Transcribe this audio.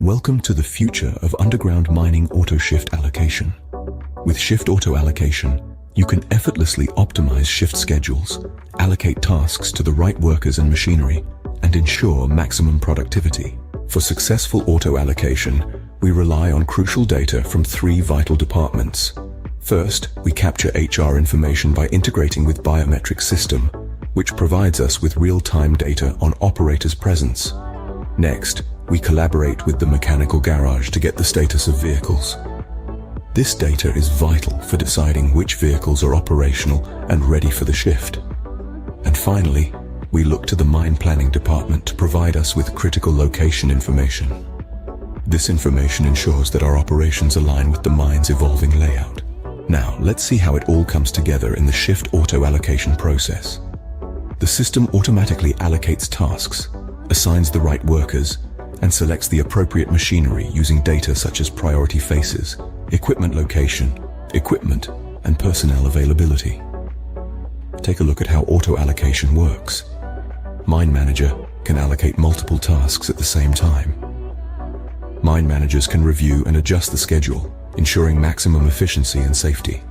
Welcome to the future of underground mining auto-shift allocation. With shift auto allocation, you can effortlessly optimize shift schedules, allocate tasks to the right workers and machinery, and ensure maximum productivity. For successful auto allocation, we rely on crucial data from three vital departments. First, we capture HR information by integrating with biometric system, which provides us with real-time data on operators' presence. Next, we collaborate with the mechanical garage to get the status of vehicles. This data is vital for deciding which vehicles are operational and ready for the shift. And finally, we look to the mine planning department to provide us with critical location information. This information ensures that our operations align with the mine's evolving layout. Now, let's see how it all comes together in the shift auto allocation process. The system automatically allocates tasks, assigns the right workers, and selects the appropriate machinery using data such as priority faces, equipment location, equipment, and personnel availability. Take a look at auto allocation works. Mine Manager can allocate multiple tasks at the same time. Mine managers can review and adjust the schedule, ensuring maximum efficiency and safety.